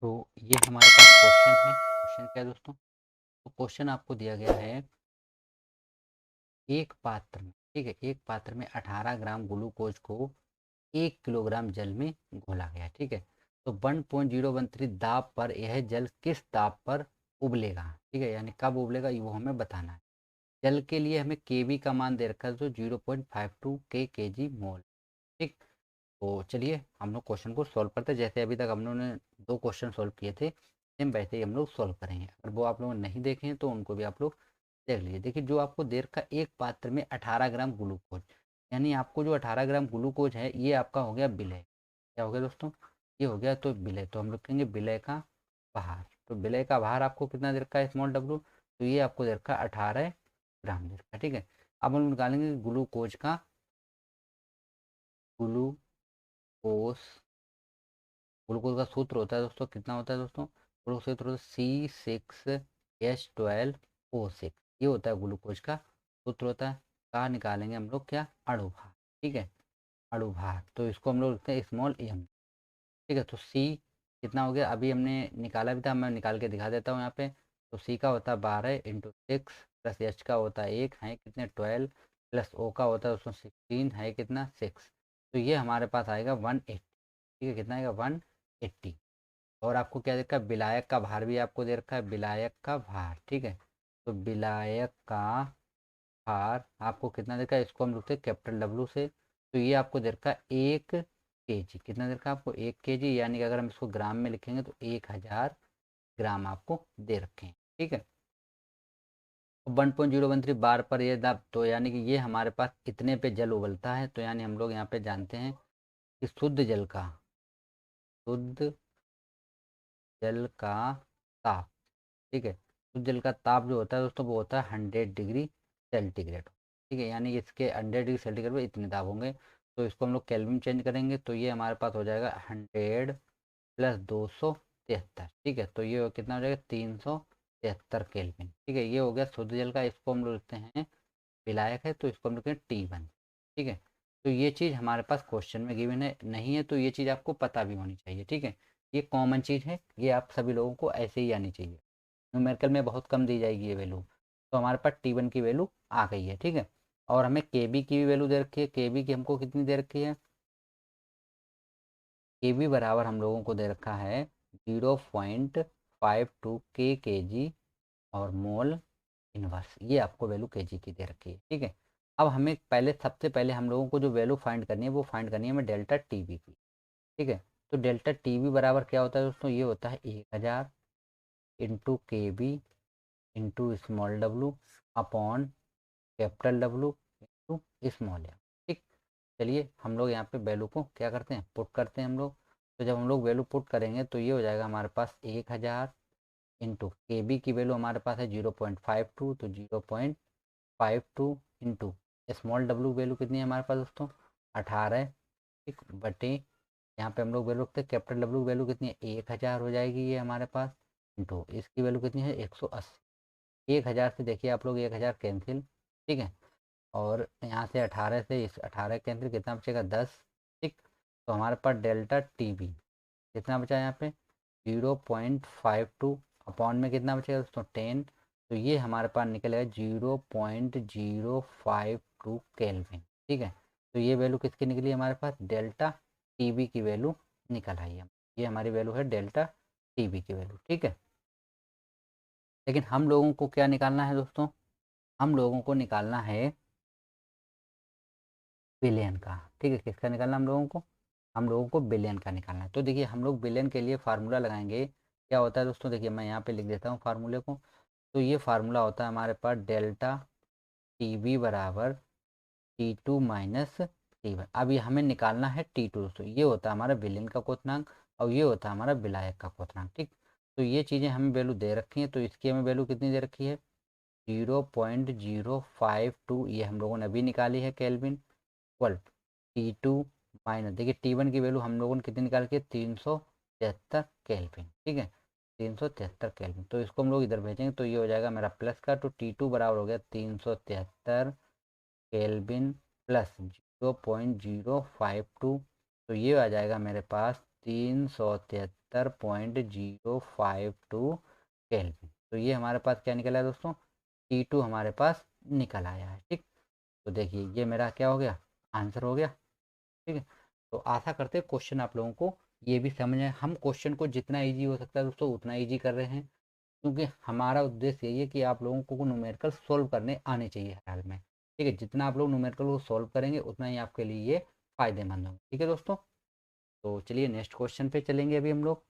तो ये हमारे पास क्वेश्चन है। क्वेश्चन क्या है दोस्तों? तो क्वेश्चन आपको दिया गया है, एक पात्र में, ठीक है, एक पात्र में 18 ग्राम ग्लूकोज को 1 किलोग्राम जल में घोला गया, ठीक है। तो 1.013 दाब पर यह जल किस दाब पर उबलेगा, ठीक है, यानी कब उबलेगा ये वो हमें बताना है। जल के लिए हमें केवी का मान दे रखा है जो 0.52 के जी मोल, ठीक। तो चलिए हम लोग क्वेश्चन को सॉल्व करते हैं। जैसे अभी तक हम लोगों ने 2 क्वेश्चन सॉल्व किए थे, सेम वैसे ही हम लोग सॉल्व करेंगे। अगर वो आप लोगों ने नहीं देखे हैं तो उनको भी आप लोग देख लीजिए। देखिए, जो आपको दे रखा एक पात्र में 18 ग्राम ग्लूकोज, यानी आपको जो 18 ग्राम ग्लूकोज है ये आपका हो गया विलय। क्या हो गया दोस्तों? ये हो गया तो विलय। तो हम लोग कहेंगे विलय का भार। तो विलय का भार आपको कितना दे रखा है, स्मॉल डब्लू, तो ये आपको दे रखा है 18 ग्राम दे रखा है, ठीक है। अब हम निकालेंगे ग्लूकोज का, ग्लूकोज, ग्लूकोज का सूत्र होता है दोस्तों, कितना होता है दोस्तों? ग्लूकोज सूत्र होता है C6H12O6, ये होता है ग्लूकोज का सूत्र होता है। कहाँ निकालेंगे हम लोग? क्या? अणुभार, ठीक है, अणुभार। तो इसको हम लोग लिखते हैं स्मॉल एम, ठीक है। तो सी कितना हो गया, अभी हमने निकाला भी था, मैं निकाल के दिखा देता हूँ यहाँ पे। तो सी का होता है 12 × 6 प्लस एच का होता है 1 है कितने 12 प्लस ओ का होता है उसमें 16 है कितना 6। तो ये हमारे पास आएगा 180, ठीक है। कितना आएगा? 180। और आपको क्या दे रखा है? विलायक का भार भी आपको दे रखा है, विलायक का भार, ठीक है। तो विलायक का भार आपको कितना दे रखा है, इसको हम लिखते हैं कैपिटल डब्लू से। तो ये आपको दे रखा है 1 kg, कितना दे रखा है आपको? 1 kg, यानी कि अगर हम इसको ग्राम में लिखेंगे तो 1000 ग्राम आपको दे रखे हैं, ठीक है। 1.013 बार पर ये दाब, तो यानी कि ये हमारे पास इतने पे जल उबलता है। तो यानी हम लोग यहाँ पे जानते हैं कि शुद्ध जल का, शुद्ध जल का ताप, ठीक है, शुद्ध जल का ताप जो होता है दोस्तों वो होता है 100 डिग्री सेंटीग्रेड, ठीक है। यानी इसके 100 डिग्री सेंटीग्रेड में इतने ताप होंगे। तो इसको हम लोग केल्विन चेंज करेंगे तो ये हमारे पास हो जाएगा 100 प्लस 273, ठीक है। तो ये कितना हो जाएगा? 373 केल्विन, ठीक है। ये हो गया शुद्ध जल का। इसको हम लोग लिखते हैं, विलायक है तो इसको हम लिखते हैं T1, ठीक है। तो ये चीज़ हमारे पास क्वेश्चन में गिवन है नहीं है, तो ये चीज़ आपको पता भी होनी चाहिए, ठीक है। ये कॉमन चीज़ है, ये आप सभी लोगों को ऐसे ही आनी चाहिए। न्यूमेरिकल में बहुत कम दी जाएगी ये वैल्यू। तो हमारे पास T1 की वैल्यू आ गई है, ठीक है। और हमें KB की भी वैल्यू दे रखी है। KB की हमको कितनी दे रखी है? KB बराबर हम लोगों को दे रखा है 0.52 kg और मोल इनवर्स, ये आपको वैल्यू kg की दे रखी है, ठीक है। अब हमें पहले, सबसे पहले हम लोगों को जो वैल्यू फाइंड करनी है वो फाइंड करनी है हमें डेल्टा TB की, ठीक है। तो डेल्टा TB बराबर क्या होता है दोस्तों? ये होता है 1000 into KB into small W upon capital W into small M, ठीक। चलिए हम लोग यहाँ पे वैल्यू को क्या करते हैं, पुट करते हैं हम लोग। तो जब हम लोग वैल्यू पुट करेंगे तो ये हो जाएगा हमारे पास 1000 इंटू KB की वैल्यू हमारे पास है 0.52, तो 0.52 इंटू स्मॉल डब्लू वैल्यू कितनी है हमारे पास दोस्तों? 18, ठीक, बटे यहाँ पे हम लोग वैल्यू रखते हैं कैपिटल डब्लू वैल्यू कितनी है? 1000 हो जाएगी ये हमारे पास, इंटू इसकी वैल्यू कितनी है? 180। 1000 से देखिए आप लोग 1000 कैंसिल, ठीक है। और यहाँ से 18 से इस 18 कैंसिल, कितना बचेगा? 10, ठीक। तो हमारे पास डेल्टा TB कितना बचा यहाँ पे? 0.52 अपॉन में कितना बचेगा दोस्तों? 10। तो ये हमारे पास निकलेगा 0.052 केल्विन, ठीक है। तो ये वैल्यू किसकी निकली हमारे पास? डेल्टा TB की वैल्यू निकल आई है। ये हमारी वैल्यू है डेल्टा TB की वैल्यू, ठीक है। लेकिन हम लोगों को क्या निकालना है दोस्तों? हम लोगों को निकालना है बिलियन का, ठीक है। किसका निकालना हम लोगों को? हम लोगों को बिलियन का निकालना है। तो देखिए हम लोग बिलियन के लिए फार्मूला लगाएंगे। क्या होता है दोस्तों? देखिए मैं यहाँ पे लिख देता हूँ फार्मूले को। तो ये फार्मूला होता है हमारे पास डेल्टा TB बराबर T2 माइनस T1। अब ये हमें निकालना है T2 दोस्तों। ये होता है हमारा बिलियन का क्वोथनांक और ये होता है हमारा विलायक का क्वोथनांक, ठीक। तो ये चीज़ें हमें वैल्यू दे रखी हैं। तो इसकी हमें वैल्यू कितनी दे रखी है? 0.052, ये हम लोगों ने अभी निकाली है केल्विन, इक्वल T2 माइनस, देखिए T1 की वैल्यू हम लोगों ने कितनी निकाल के? 373 केल्विन, ठीक है, 373 केल्विन। तो इसको हम लोग इधर भेजेंगे तो ये हो जाएगा मेरा प्लस का। तो T2 बराबर हो गया 373 केल्विन प्लस 0.052। तो ये आ जाएगा मेरे पास 373.052 केल्विन। तो ये हमारे पास क्या निकला है दोस्तों, T2 हमारे पास निकल आया है। ठीक, तो देखिए ये मेरा क्या हो गया, आंसर हो गया। ठीक है, तो आशा करते हैं क्वेश्चन आप लोगों को ये भी समझ आए। हम क्वेश्चन को जितना इजी हो सकता है दोस्तों उतना इजी कर रहे हैं, क्योंकि हमारा उद्देश्य यही है कि आप लोगों को न्यूमेरिकल सोल्व करने आने चाहिए हर हाल में। ठीक है, जितना आप लोग न्यूमेरिकल को सोल्व करेंगे उतना ही आपके लिए ये फायदेमंद होगा। ठीक है दोस्तों, तो चलिए नेक्स्ट क्वेश्चन पे चलेंगे अभी हम लोग।